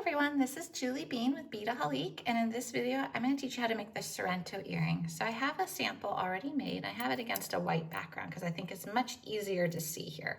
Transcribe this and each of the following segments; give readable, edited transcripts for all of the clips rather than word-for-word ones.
everyone, this is Julie Bean with Beadaholique, and in this video I'm going to teach you how to make the Sorrento earring. So I have a sample already made. I have it against a white background because I think it's much easier to see here.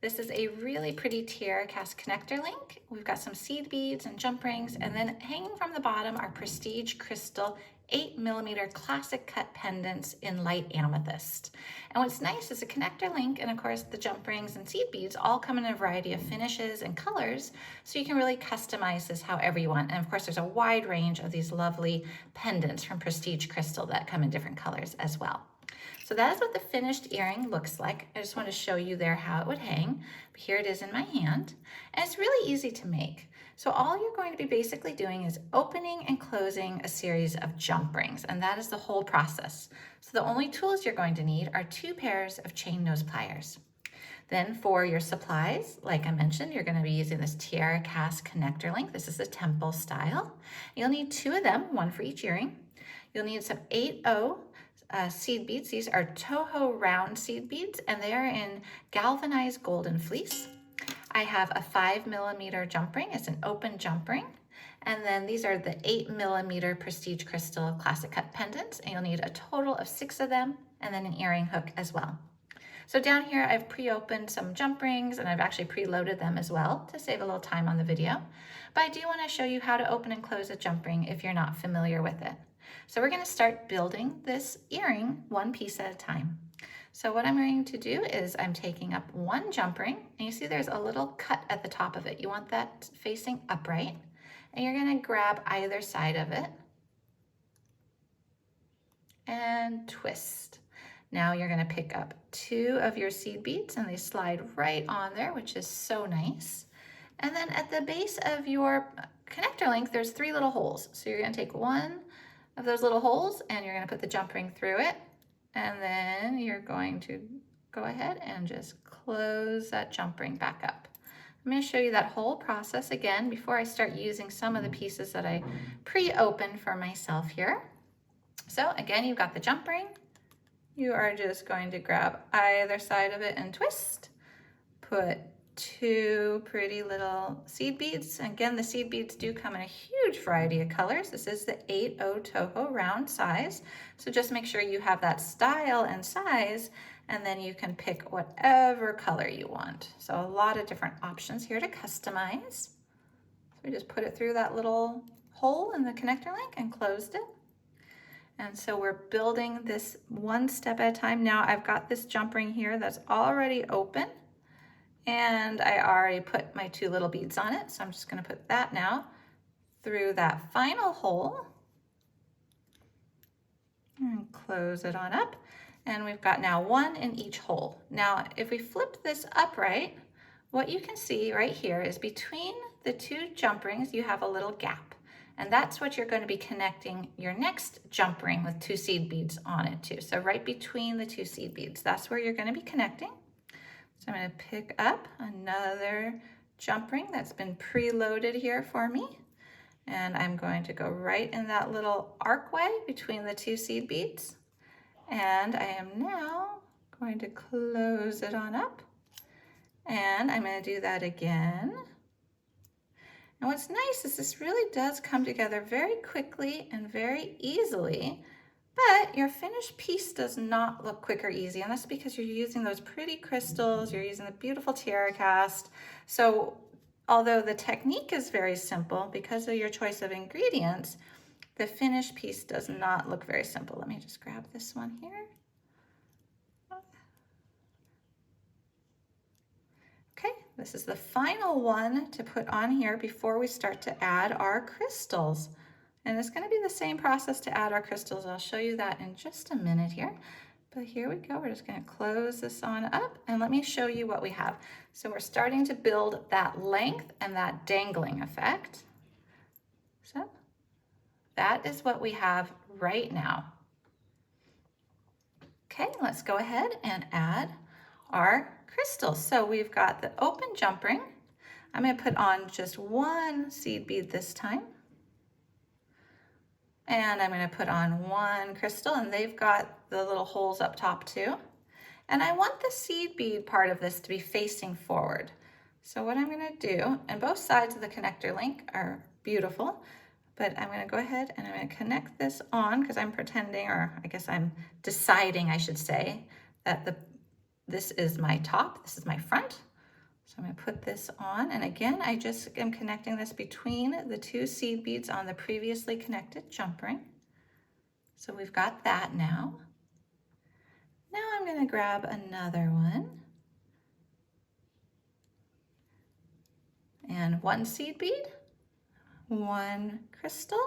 This is a really pretty tiara cast connector link. We've got some seed beads and jump rings, and then hanging from the bottom are Prestige Crystal 8mm classic cut pendants in light amethyst. And what's nice is the connector link and of course the jump rings and seed beads all come in a variety of finishes and colors, so you can really customize this however you want. And of course there's a wide range of these lovely pendants from Prestige Crystal that come in different colors as well. So that is what the finished earring looks like. I just want to show you there how it would hang. But here it is in my hand, and it's really easy to make. So all you're going to be basically doing is opening and closing a series of jump rings, and that is the whole process. So the only tools you're going to need are 2 pairs of chain nose pliers. Then for your supplies, like I mentioned, you're going to be using this tiara cast connector link. This is the temple style. You'll need 2 of them, 1 for each earring. You'll need some 8O seed beads. These are Toho round seed beads, and they are in galvanized golden fleece. I have a 5mm jump ring. It's an open jump ring. And then these are the 8mm Prestige Crystal classic cut pendants, and you'll need a total of 6 of them, and then an earring hook as well. So down here I've pre-opened some jump rings, and I've actually pre-loaded them as well to save a little time on the video. But I do want to show you how to open and close a jump ring if you're not familiar with it. So we're going to start building this earring one piece at a time. So what I'm going to do is I'm taking up 1 jump ring, and you see there's a little cut at the top of it. You want that facing upright, and you're going to grab either side of it and twist. Now you're going to pick up 2 of your seed beads, and they slide right on there, which is so nice. And then at the base of your connector link, there's 3 little holes. So you're going to take 1 of those little holes, and you're going to put the jump ring through it. And then you're going to go ahead and just close that jump ring back up. I'm going to show you that whole process again before I start using some of the pieces that I pre-opened for myself here. So again, you've got the jump ring. You are just going to grab either side of it and twist. Put 2 pretty little seed beads. Again, the seed beads do come in a huge variety of colors. This is the 8O Toho round size. So just make sure you have that style and size, and then you can pick whatever color you want. So a lot of different options here to customize. So we just put it through that little hole in the connector link and closed it. And so we're building this one step at a time. Now I've got this jump ring here that's already open, and I already put my 2 little beads on it. So I'm just going to put that now through that final hole and close it on up. And we've got now 1 in each hole. Now, if we flip this upright, what you can see right here is between the 2 jump rings, you have a little gap. And that's what you're going to be connecting your next jump ring with 2 seed beads on it too. So right between the 2 seed beads, that's where you're going to be connecting. So I'm going to pick up another jump ring that's been preloaded here for me. And I'm going to go right in that little archway between the 2 seed beads. And I am now going to close it on up. And I'm going to do that again. And what's nice is this really does come together very quickly and very easily, but your finished piece does not look quick or easy, and that's because you're using those pretty crystals, you're using the beautiful tiara cast. So although the technique is very simple because of your choice of ingredients, the finished piece does not look very simple. Let me just grab this one here. This is the final one to put on here before we start to add our crystals. And it's going to be the same process to add our crystals. I'll show you that in just a minute here. But here we go. We're just going to close this on up, and let me show you what we have. So we're starting to build that length and that dangling effect. So that is what we have right now. Okay, let's go ahead and add our crystals. So we've got the open jump ring. I'm going to put on just 1 seed bead this time. And I'm going to put on 1 crystal, and they've got the little holes up top too. And I want the seed bead part of this to be facing forward. So what I'm gonna do, and both sides of the connector link are beautiful, but I'm gonna go ahead and I'm gonna connect this on because I'm pretending, or I guess I'm deciding, I should say, that this is my top, this is my front. So I'm gonna put this on, and again, I just am connecting this between the 2 seed beads on the previously connected jump ring. So we've got that now. Now I'm gonna grab another one. And 1 seed bead, 1 crystal,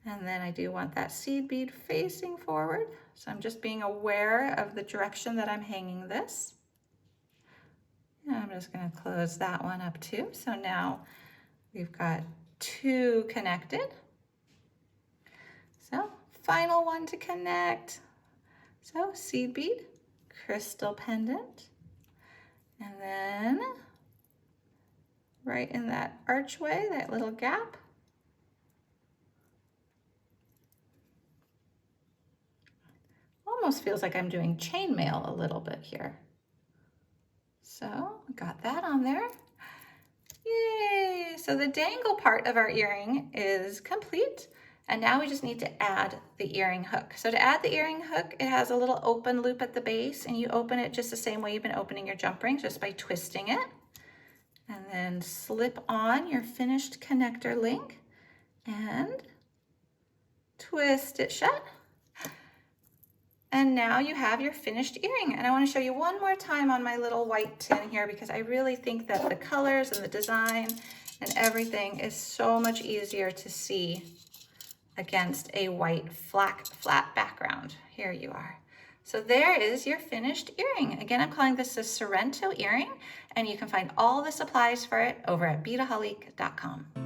and then I do want that seed bead facing forward. So I'm just being aware of the direction that I'm hanging this. And I'm just going to close that one up too. So now we've got 2 connected. So final one to connect. So seed bead, crystal pendant, and then right in that archway, that little gap, almost feels like I'm doing chainmail a little bit here. So got that on there. Yay! So the dangle part of our earring is complete. And now we just need to add the earring hook. So to add the earring hook, it has a little open loop at the base, and you open it just the same way you've been opening your jump ring, just by twisting it. And then slip on your finished connector link and twist it shut. And now you have your finished earring. And I want to show you one more time on my little white tin here, because I really think that the colors and the design and everything is so much easier to see against a white flat background. Here you are. So there is your finished earring. Again, I'm calling this a Sorrento earring, and you can find all the supplies for it over at BeataHaliq.com.